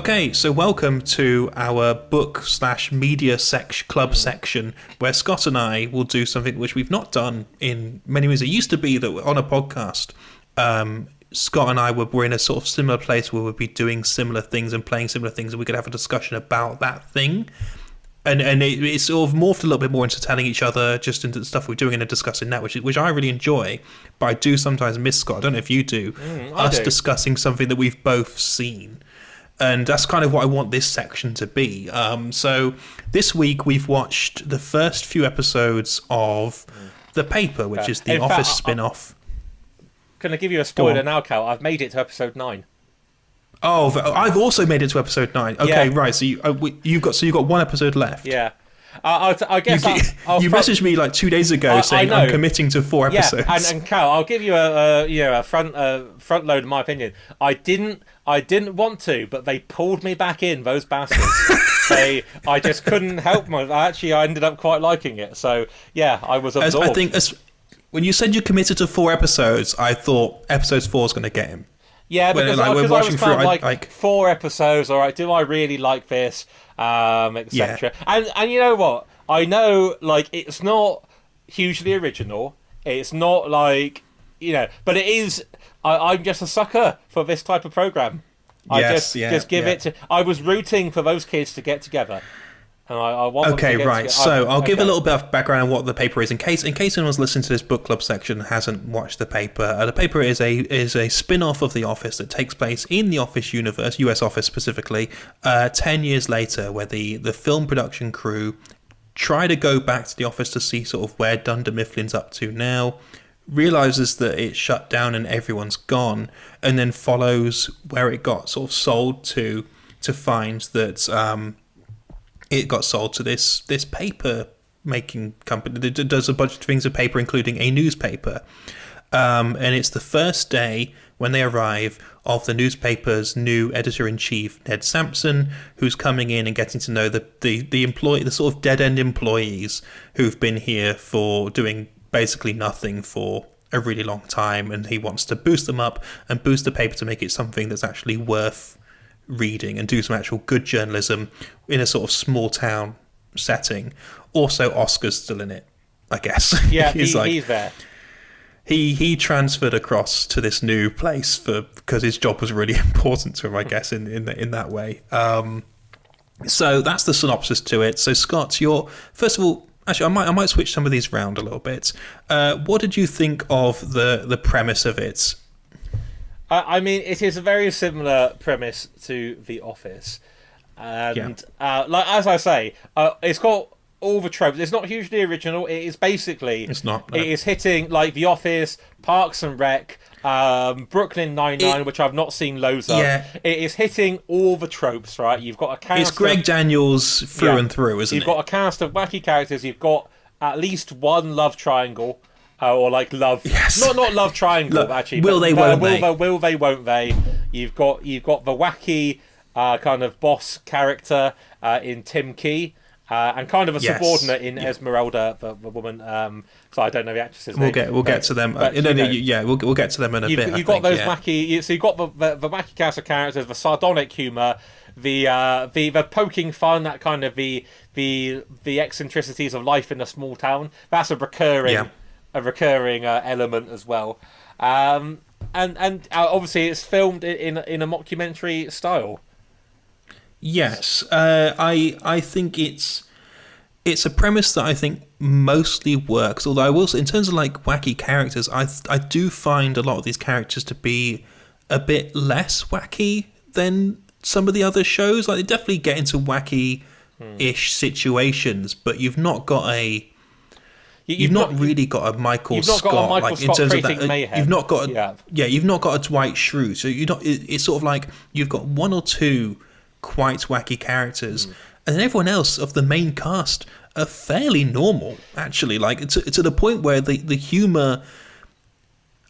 Okay, so welcome to our book/media club section, where Scott and I will do something which we've not done in many years. It used to be that on a podcast, Scott and I were in a sort of similar place where we'd be doing similar things and playing similar things, and we could have a discussion about that thing. And it sort of morphed a little bit more into telling each other just into the stuff we're doing and discussing that, which I really enjoy. But I do sometimes miss, Scott, I don't know if you do, us discussing something that we've both seen. And that's kind of what I want this section to be. So this week we've watched the first few episodes of The Paper, which is the Office spin-off. Can I give you a spoiler now, Cal? I've made it to episode 9. Oh, I've also made it to episode 9. Okay, right. So you've got one episode left. Yeah. I guess you messaged me like 2 days ago saying I'm committing to 4 episodes. Yeah, and Cal, I'll give you a front load of my opinion. I didn't want to, but they pulled me back in, those bastards. I just couldn't help myself. I ended up quite liking it. So yeah, I was absorbed. I think when you said you committed to 4 episodes, I thought episode 4 is going to get him. Yeah, because I was kind of like 4 episodes. All right, do I really like this? Etc. Yeah. And you know what? I know, like, it's not hugely original. It's not like, but it is. I'm just a sucker for this type of program. I just give it to. I was rooting for those kids to get together. And I want them to get right. Together. So I'll give a little bit of background on what The Paper is, in case anyone's listening to this book club section and hasn't watched The Paper. The Paper is a spin-off of The Office that takes place in the Office universe, US Office specifically, 10 years later, where the film production crew try to go back to the office to see sort of where Dunder Mifflin's up to now, realizes that it's shut down and everyone's gone, and then follows where it got sort of sold to find that it got sold to this paper making company that does a bunch of things with paper, including a newspaper. And it's the first day when they arrive of the newspaper's new editor-in-chief, Ned Sampson, who's coming in and getting to know the sort of dead-end employees who've been here for doing basically nothing for a really long time, and he wants to boost them up and boost the paper to make it something that's actually worth reading and do some actual good journalism in a sort of small town setting. Also, Oscar's still in it, I guess. Yeah, he's there. He transferred across to this new place because his job was really important to him, I guess, in that way. So that's the synopsis to it. So Scott, first of all, actually, I might switch some of these around a little bit. What did you think of the premise of it? I mean, it is a very similar premise to The Office, and like as I say, it's got all the tropes. It's not hugely original. It is basically it's not. No. It is hitting like The Office, Parks and Rec, Brooklyn Nine-Nine, which I've not seen loads of. Yeah. It is hitting all the tropes. Right, you've got a cast. It's Greg Daniels through and through, isn't it? You've got a cast of wacky characters. You've got at least one love triangle. Or like love, not love triangle actually. Will they? Won't they? Will they? Won't they? You've got the wacky kind of boss character in Tim Key, and kind of a subordinate in Esmeralda, the woman. So I don't know the actress's name. We'll get to them. We'll get to them in a bit. You've got those wacky. So you've got the wacky cast of characters, the sardonic humour, the poking fun, that kind of the eccentricities of life in a small town. That's a recurring. A recurring element as well, and obviously it's filmed in a mockumentary style. Yes, I think it's a premise that I think mostly works. Although I will say, in terms of like wacky characters, I do find a lot of these characters to be a bit less wacky than some of the other shows. Like they definitely get into wacky-ish situations, but you've not got a You've not really got a Michael Scott, like in terms of that. Mayhem. You've not got you've not got a Dwight Schrute. So you don't. It's sort of like you've got one or two quite wacky characters, and then everyone else of the main cast are fairly normal. Actually, like to the point where the humor.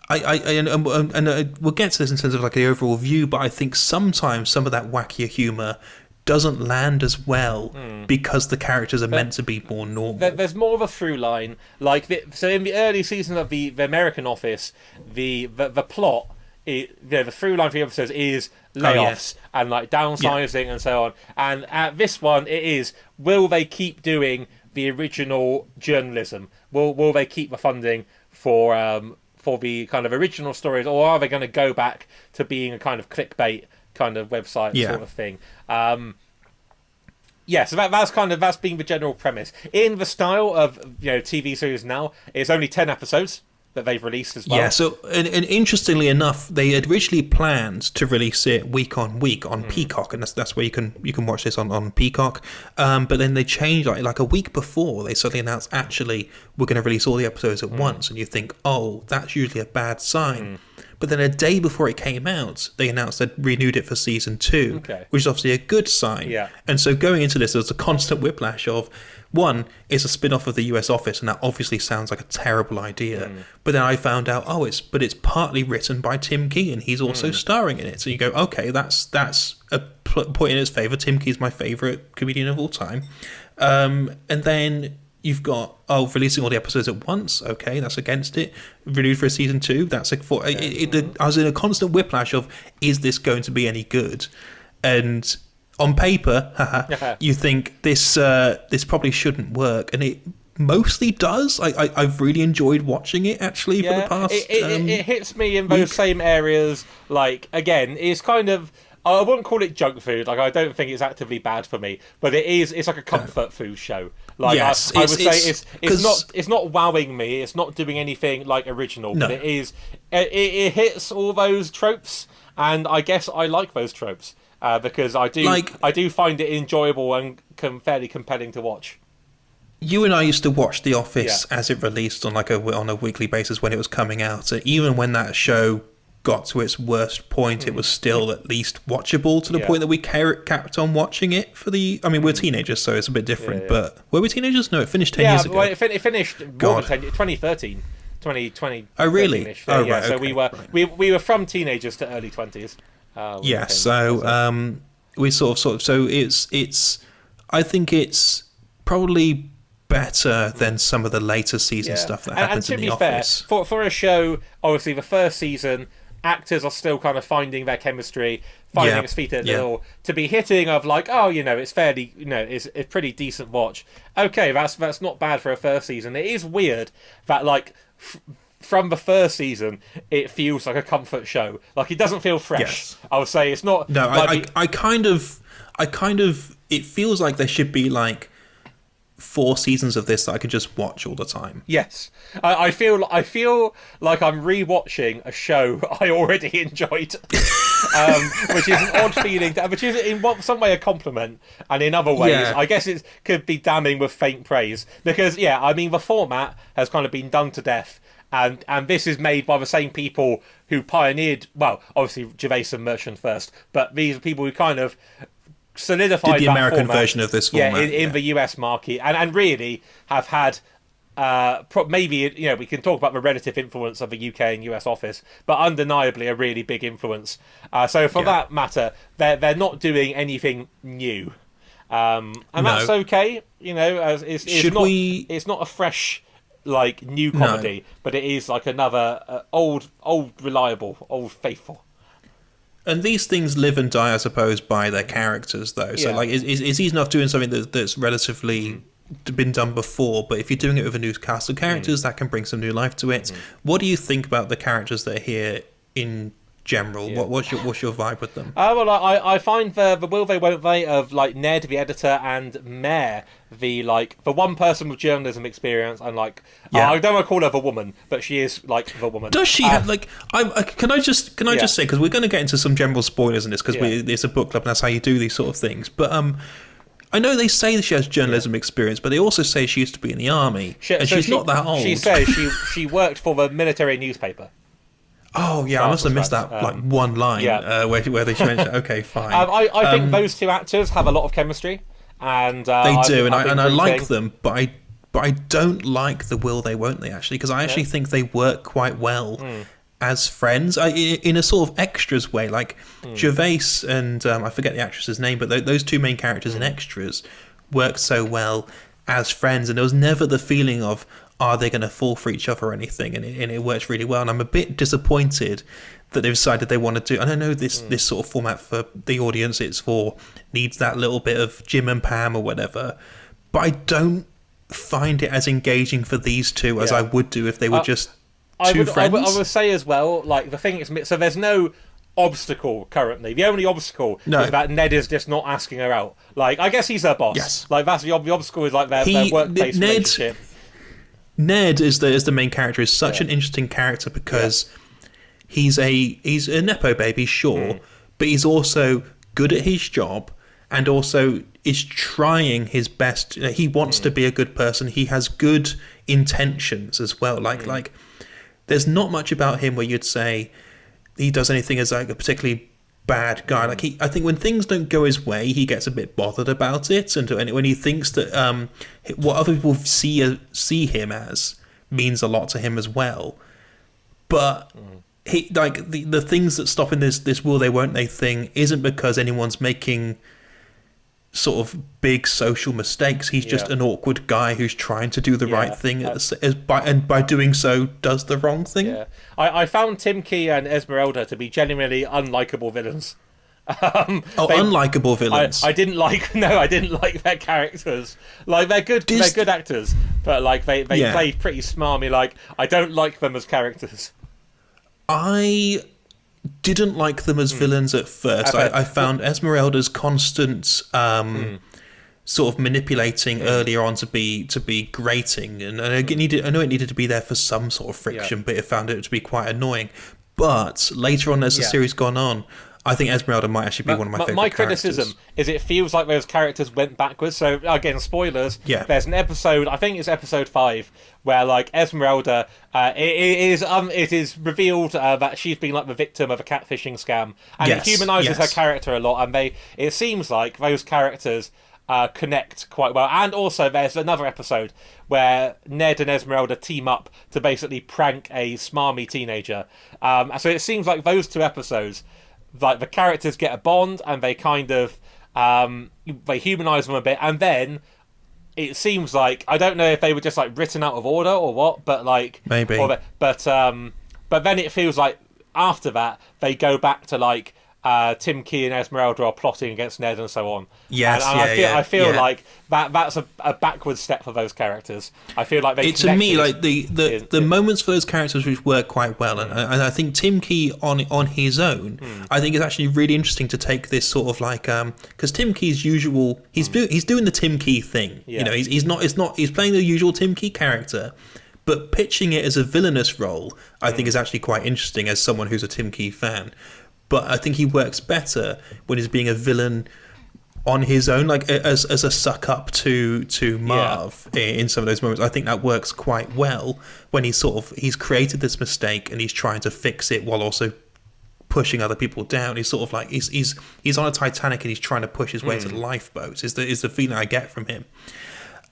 We'll get to this in terms of like the overall view, but I think sometimes some of that wackier humor doesn't land as well because the characters are meant to be more normal. There's more of a through line. So in the early season of the American Office, the plot the through line for the episodes is layoffs and like downsizing and so on. And at this one, it is: will they keep doing the original journalism? Will they keep the funding for the kind of original stories, or are they going to go back to being a kind of clickbait kind of website sort of thing? So that's been the general premise. In the style of TV series now, it's only 10 episodes that they've released as well. Yeah, so and interestingly enough, they had originally planned to release it week on week on Peacock, and that's where you can watch this on Peacock. But then they changed like a week before. They suddenly announced, actually, we're going to release all the episodes at once, and you think, oh, that's usually a bad sign. But then a day before it came out, they announced they'd renewed it for season 2, which is obviously a good sign. Yeah. And so going into this, there's a constant whiplash of, one, it's a spin-off of the US Office, and that obviously sounds like a terrible idea. But then I found out, it's partly written by Tim Key, and he's also starring in it. So you go, okay, that's a point in his favour. Tim Key's my favourite comedian of all time. And then you've got, releasing all the episodes at once. Okay, that's against it. Renewed for a season 2. That's I was in a constant whiplash of, is this going to be any good? And on paper, you think this probably shouldn't work, and it mostly does. I've really enjoyed watching it actually for the past. It hits me in those same areas. Like, again, it's kind of, I wouldn't call it junk food. Like, I don't think it's actively bad for me, but it's like a comfort food show. Like, yes, I would say it's not wowing me. It's not doing anything like original, but it hits all those tropes, and I guess I like those tropes. Because I do find it enjoyable and fairly compelling to watch. You and I used to watch The Office as it released on on a weekly basis when it was coming out. And even when that show got to its worst point, it was still at least watchable to the point that we kept on watching it for the. I mean, we're teenagers, so it's a bit different. But were we teenagers? No, it finished 10 years ago. Well, it finished more than 2013. 2020. Oh, really? Right. So we were from teenagers to early 20s. We sort of so it's I think it's probably better than some of the later season stuff that happens in The Office. Fair, for a show, obviously the first season, actors are still kind of finding their chemistry, finding its feet a little. To be hitting of like, it's fairly, it's a pretty decent watch. Okay, that's not bad for a first season. It is weird that like. From the first season, it feels like a comfort show. Like, it doesn't feel fresh. Yes. I would say it's not. No, I kind of. It feels like there should be like 4 seasons of this that I could just watch all the time. Yes, I feel like I'm rewatching a show I already enjoyed, which is an odd feeling. Which is in some way a compliment, and in other ways, I guess it could be damning with faint praise. Because the format has kind of been done to death. And this is made by the same people who pioneered, well, obviously Gervais and Merchant first, but these are people who kind of solidified the that American format, version of this format. In the US market, and really have had, maybe, we can talk about the relative influence of the UK and US Office, but undeniably a really big influence. So for that matter, they're not doing anything new. That's okay, it's not a fresh... like new comedy, but it is like another old reliable, old faithful. And these things live and die, I suppose, by their characters, though. So, like, it's easy enough doing something that's relatively been done before, but if you're doing it with a new cast of characters, that can bring some new life to it. What do you think about the characters that are here in general? What's your vibe with them? I find the will they won't they of like Ned the editor and Mare the one person with journalism experience, and I don't want to call her the woman, but she is like the woman. Does she have can I just say, because we're going to get into some general spoilers in this because it's a book club and that's how you do these sort of things, but I know they say that she has journalism experience, but they also say she used to be in the army, and she's not that old. She says she worked for the military newspaper. Oh yeah, I must have missed that one line where they mentioned. Okay, fine. I think those two actors have a lot of chemistry, and they do, and I like them, but I don't like the will they won't they actually, because I actually think they work quite well as friends, in a sort of extras way. Like Gervais and I forget the actress's name, but those two main characters in extras work so well as friends, and there was never the feeling of, are they going to fall for each other or anything? And it works really well. And I'm a bit disappointed that they've decided they want to do. And I know this sort of format for the audience, needs that little bit of Jim and Pam or whatever. But I don't find it as engaging for these two as I would do if they were just two friends. I would say as well, like, the thing is, so there's no obstacle currently. The only obstacle is that Ned is just not asking her out. Like, I guess he's her boss. Yes. Like, that's the obstacle is like their workplace relationship. Ned is the main character, is such an interesting character because he's a nepo baby, sure, but he's also good at his job and also is trying his best. He wants to be a good person. He has good intentions as well. Like there's not much about him where you'd say he does anything as like a particularly bad guy. Like I think when things don't go his way, he gets a bit bothered about it, and when he thinks that what other people see him as means a lot to him as well. But he, like, the things that stop in this will they won't they thing isn't because anyone's making sort of big social mistakes. He's just an awkward guy who's trying to do the right thing and by doing so does the wrong thing. Yeah, I found Tim Key and Esmeralda to be genuinely unlikable villains. Unlikable villains. I didn't like their characters. Like, they're good actors, but like they play pretty smarmy. Like, I don't like them as characters. I didn't like them as villains at first. I found Esmeralda's constant sort of manipulating earlier on to be grating, and I know it needed to be there for some sort of friction, but I found it to be quite annoying. But later on, as the series gone on, I think Esmeralda might actually be one of my favourite characters. My criticism is it feels like those characters went backwards. So, again, spoilers. Yeah. There's an episode, I think it's episode 5, where, like, Esmeralda, it is revealed that she's been, like, the victim of a catfishing scam. And it humanises her character a lot. And it seems like those characters connect quite well. And also, there's another episode where Ned and Esmeralda team up to basically prank a smarmy teenager. So it seems like those two episodes, like, the characters get a bond and they kind of they humanise them a bit, and then it seems like, I don't know if they were just like written out of order or what, but like maybe, but then it feels like after that they go back to like Tim Key and Esmeralda are plotting against Ned and so on. Yes, and I feel like that's a backward step for those characters. I feel like to me, like the moments for those characters which work quite well, and I think Tim Key on his own, I think it's actually really interesting to take this sort of like because Tim Key's usual, he's doing the Tim Key thing. You know, he's playing the usual Tim Key character. But pitching it as a villainous role, I think, is actually quite interesting as someone who's a Tim Key fan. But I think he works better when he's being a villain on his own, like as a suck up to Marv in some of those moments. I think that works quite well when he's created this mistake and he's trying to fix it while also pushing other people down. He's sort of like he's on a Titanic and he's trying to push his way to the lifeboat. Is the feeling I get from him,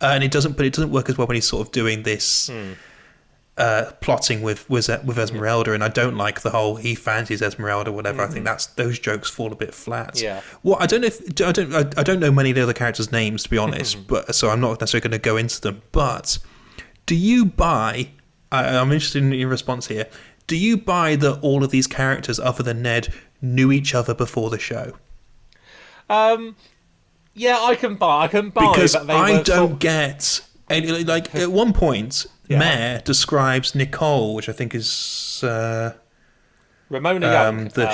and it doesn't work as well when he's sort of doing this. Plotting with Esmeralda, and I don't like the whole he fancies Esmeralda or whatever. I think those jokes fall a bit flat. Well, I don't know many of the other characters' names, to be honest, but so I'm not necessarily going to go into them. But do you buy? I'm interested in your response here. Do you buy that all of these characters, other than Ned, knew each other before the show? Yeah, I can buy because that they I don't get. And like at one point, Mare describes Nicole, which I think is Ramona Young, the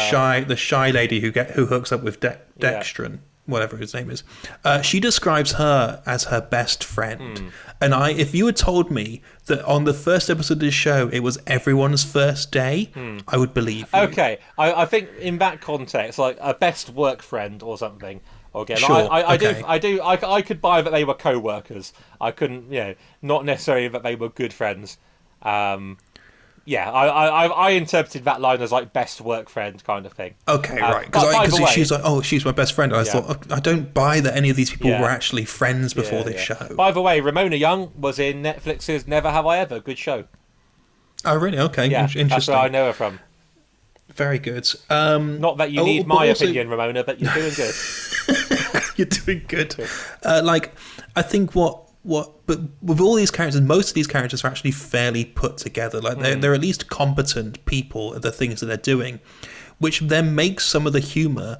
shy lady who hooks up with Dextron, whatever his name is. She describes her as her best friend, and if you had told me that on the first episode of this show it was everyone's first day, I would believe you. Okay, I think in that context, like a best work friend or something. Again, sure. I could buy that they were co-workers. I couldn't, not necessarily that they were good friends. I interpreted that line as like best work friend kind of thing. Okay, right. Because she's like, oh, she's my best friend. And I thought, I don't buy that any of these people were actually friends before this show. By the way, Ramona Young was in Netflix's Never Have I Ever. Good show. Oh, really? Okay, interesting. That's where I know her from. Very good. Not that you need my opinion, Ramona, but you're doing good. You're doing good. I think what but with all these characters, most of these characters are actually fairly put together. Like they're at least competent people at the things that they're doing, which then makes some of the humor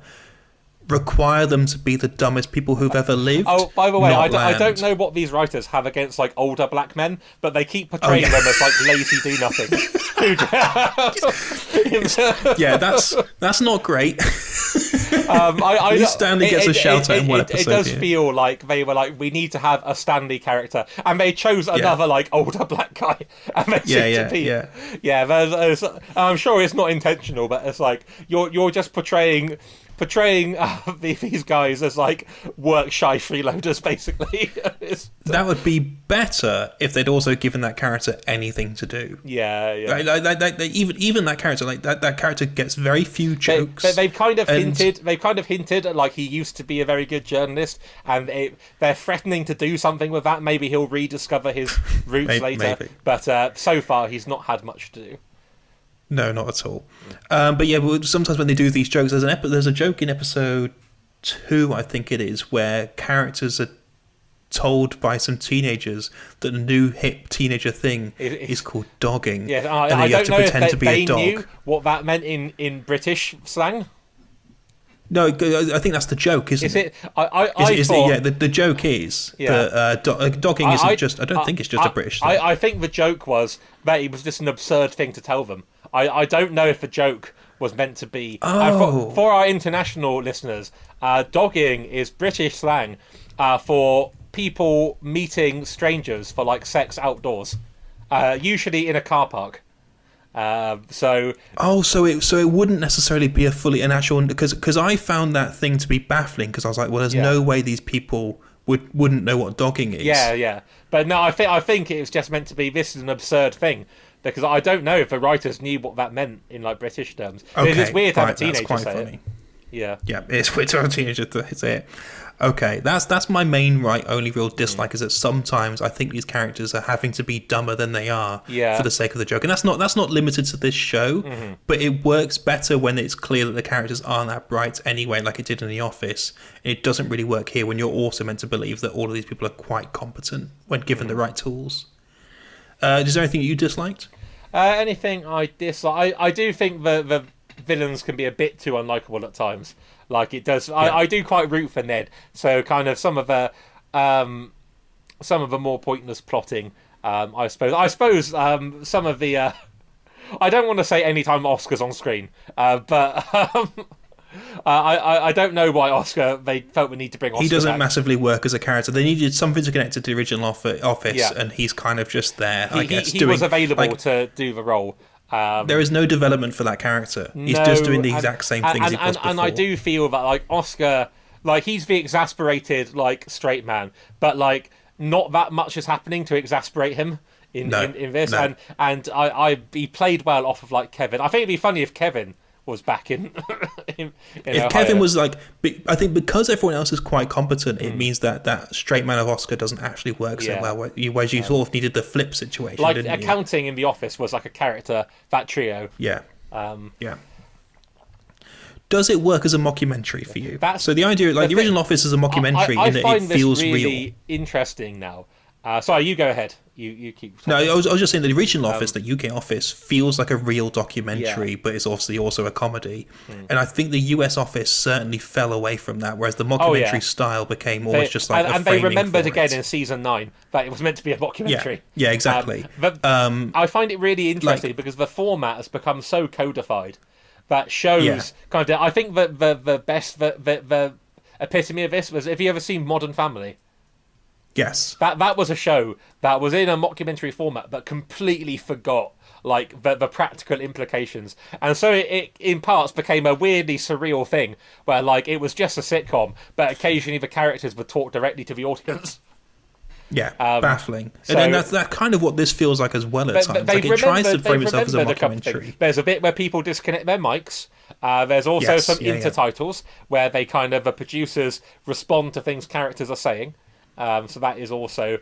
require them to be the dumbest people who've ever lived. Oh, by the way, I land. don't know what these writers have against like older black men, but they keep portraying them as like lazy do nothing. Yeah, that's not great. At least Stanley gets a shout out in one episode. It does here. feel like they were like, we need to have a Stanley character, and they chose another like older black guy, and they seem to be there's, I'm sure it's not intentional, but it's like you're just portraying these guys as like work shy freeloaders, basically. That would be better if they'd also given that character anything to do. Yeah. Even that character, like that character gets very few jokes. They've kind of hinted at like he used to be a very good journalist, and they're threatening to do something with that. Maybe he'll rediscover his roots later. Maybe. But so far he's not had much to do. No, not at all. But yeah, sometimes when they do these jokes, there's a joke in episode 2, I think it is, where characters are told by some teenagers that the new hip teenager thing is called dogging. Yeah, and I you have don't to know pretend if to be a dog. knew what that meant in British slang. No, I think that's the joke, isn't it? The joke is that dogging isn't just. I don't think it's just a British thing. I think the joke was that it was just an absurd thing to tell them. I don't know if the joke was meant to be. For our international listeners, dogging is British slang for people meeting strangers for like sex outdoors, usually in a car park. So it wouldn't necessarily be an actual, because I found that thing to be baffling, because I was like, well, there's no way these people wouldn't know what dogging is. Yeah, but no, I think it was just meant to be, this is an absurd thing, because I don't know if the writers knew what that meant in like British terms. Okay, it's weird to have a teenager that's quite say funny. it. Yeah, it's weird to have a teenager to say it. Okay, that's my main only real dislike, is that sometimes I think these characters are having to be dumber than they are for the sake of the joke, and that's not limited to this show, but it works better when it's clear that the characters aren't that bright anyway, like it did in The Office. It doesn't really work here when you're also meant to believe that all of these people are quite competent when given the right tools. Is there anything you disliked? Anything I dislike? I do think the villains can be a bit too unlikable at times. Like it does. I do quite root for Ned. So kind of some of the more pointless plotting. I suppose some of the. I don't want to say anytime Oscar's on screen, but. I don't know why they felt the need to bring Oscar He doesn't back. massively work as a character. They needed something to connect to the original Office, and he's kind of just there, I guess. He was available to do the role. There is no development for that character. He's just doing the exact same things he was before. And I do feel that like Oscar, like he's the exasperated like straight man, but like not that much is happening to exasperate him in this. No. And he played well off of like Kevin. I think it'd be funny if Kevin was back in if Ohio. Kevin was like, I think because everyone else is quite competent, it means that straight man of Oscar doesn't actually work so well, whereas you sort of needed the flip situation, like didn't accounting in The Office was like a character, that trio. Does it work as a mockumentary for you? So the idea, like the original Office is a mockumentary, I in that find it feels this really real. Interesting now. Sorry, you go ahead. You keep talking. No, I was just saying that the original Office, the UK Office, feels like a real documentary, but it's obviously also a comedy. And I think the US Office certainly fell away from that, whereas the mockumentary style became almost just like and they remembered again in season 9 that it was meant to be a mockumentary. Yeah, exactly. But I find it really interesting because the format has become so codified that shows kind of. I think the best the epitome of this was, have you ever seen Modern Family? Yes. That was a show that was in a mockumentary format but completely forgot like the practical implications, and so it in parts became a weirdly surreal thing where like it was just a sitcom but occasionally the characters would talk directly to the audience. Baffling. And then that's kind of what this feels like as well at times. Like it tries to frame itself as a mockumentary. There's a bit where people disconnect their mics. There's also some intertitles where they kind of the producers respond to things characters are saying. So that is also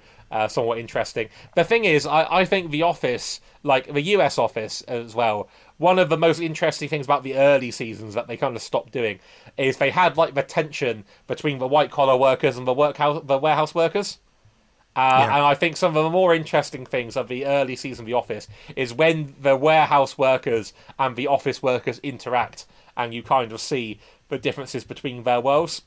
somewhat interesting. The thing is, I think The Office, like the US Office as well, one of the most interesting things about the early seasons that they kind of stopped doing is they had like the tension between the white collar workers and the warehouse workers. And I think some of the more interesting things of the early season of The Office is when the warehouse workers and the office workers interact, and you kind of see the differences between their worlds.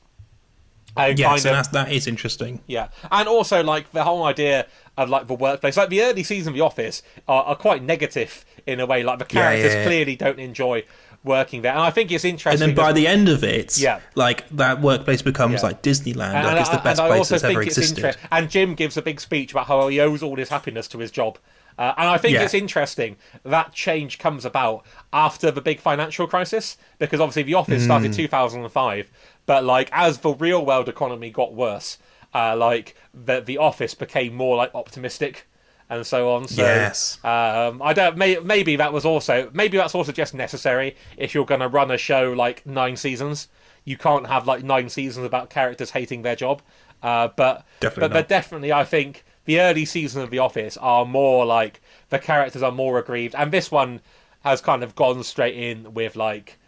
And that is interesting. Yeah, and also like the whole idea of like the workplace, like the early season of The Office are quite negative in a way. Like the characters clearly don't enjoy working there, and I think it's interesting. And then by the end of it, like that workplace becomes like Disneyland. Like it's the best place that's ever existed. And Jim gives a big speech about how he owes all his happiness to his job. And I think it's interesting that change comes about after the big financial crisis, because obviously The Office started in 2005, but like as the real world economy got worse, like the Office became more like optimistic and so on. So I don't. Maybe that's also just necessary if you're going to run a show like 9 seasons. You can't have like 9 seasons about characters hating their job. But definitely, I think the early seasons of The Office are more like the characters are more aggrieved, and this one has kind of gone straight in with like.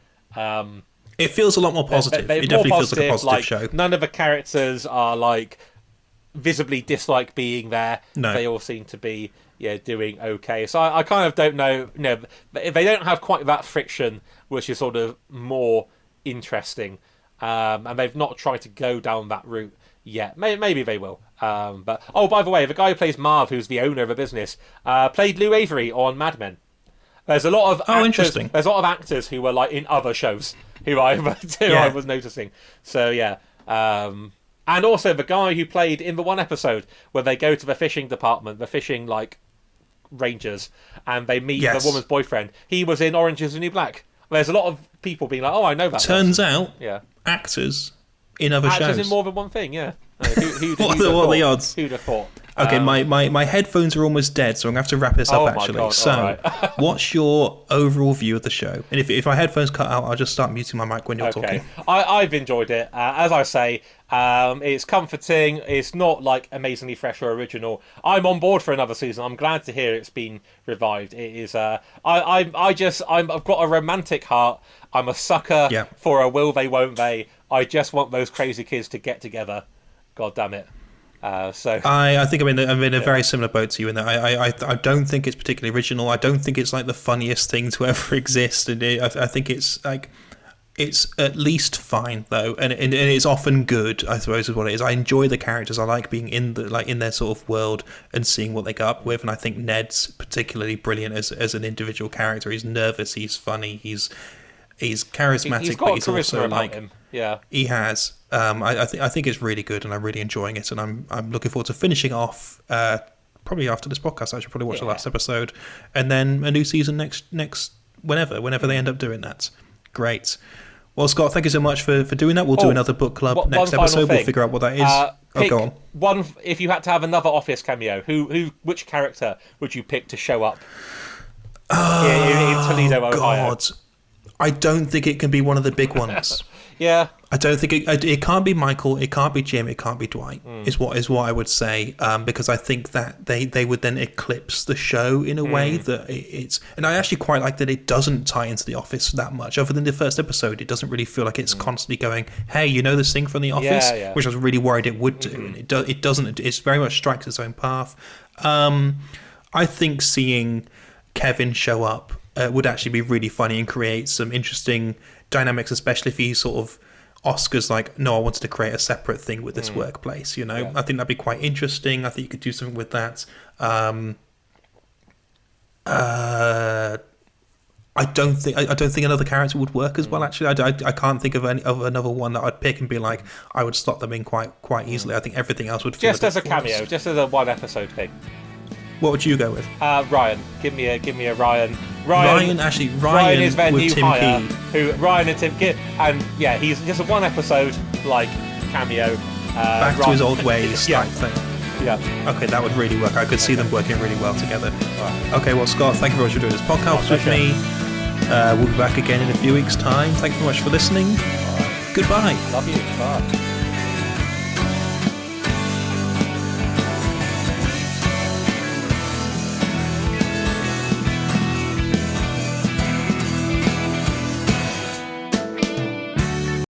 It feels a lot more positive. It definitely feels like a positive show. None of the characters are like visibly dislike being there. No. They all seem to be doing okay. So I kind of don't know. They don't have quite that friction, which is sort of more interesting. And they've not tried to go down that route yet. Maybe they will. But by the way, the guy who plays Marv, who's the owner of the business, played Lou Avery on Mad Men. There's a lot of actors, interesting. There's a lot of actors who were like in other shows who I was noticing. So yeah. And also the guy who played in the one episode where they go to the fishing department, the fishing like rangers, and they meet the woman's boyfriend. He was in Orange Is the New Black. There's a lot of people being like, "Oh, I know that." Turns out, actors in other shows. Actors in more than one thing, yeah. What are the odds? Who'd have thought? Okay, my headphones are almost dead, so I'm going to have to wrap this up, actually. God, so, what's your overall view of the show? And if my headphones cut out, I'll just start muting my mic when you're talking. I've enjoyed it. As I say, it's comforting. It's not, like, amazingly fresh or original. I'm on board for another season. I'm glad to hear it's been revived. It is... I've got a romantic heart. I'm a sucker for a will they, won't they. I just want those crazy kids to get together. God damn it. I think I'm in a very similar boat to you in that I don't think it's particularly original. I don't think it's like the funniest thing to ever exist, and I think it's like it's at least fine though, and it's often good, I suppose, is what it is. I enjoy the characters. I like being in their sort of world and seeing what they go up with, and I think Ned's particularly brilliant as an individual character. He's nervous, he's funny, he's charismatic, but he's also like him. Yeah, he has. I think it's really good, and I'm really enjoying it, and I'm looking forward to finishing off. Probably after this podcast, I should probably watch the last episode, and then a new season next whenever they end up doing that. Great. Well, Scott, thank you so much for doing that. We'll do another book club next episode. We'll figure out what that is. Go on. One, if you had to have another Office cameo, which character would you pick to show up in Toledo, Ohio? God. I don't think it can be one of the big ones. Yeah. I don't think it can't be Michael, it can't be Jim, it can't be Dwight. Is what I would say, because I think that they would then eclipse the show in a way that it's. And I actually quite like that it doesn't tie into The Office that much. Other than the first episode, it doesn't really feel like it's constantly going, "Hey, you know this thing from The Office," which I was really worried it would do. And it doesn't. It's very much strikes its own path. I think seeing Kevin show up would actually be really funny and create some interesting dynamics, especially if he sort of Oscar's like, no, I wanted to create a separate thing with this workplace, you know. I think that'd be quite interesting. I think you could do something with that. I don't think another character would work as well, actually. I can't think of another one that I'd pick and be like, I would slot them in quite easily. I think everything else would feel just as a cameo, just as a one episode thing. What would you go with? Ryan. Give me a Ryan. Ryan is their new Tim hire. Key. Ryan and Tim Key, and he's just a one episode like cameo. Back to his old ways type thing. Yeah. Okay, that would really work. I could see them working really well together. Right. Okay, well, Scott, thank you very much for doing this podcast with me. We'll be back again in a few weeks' time. Thank you very much for listening. Goodbye. Love you. Bye.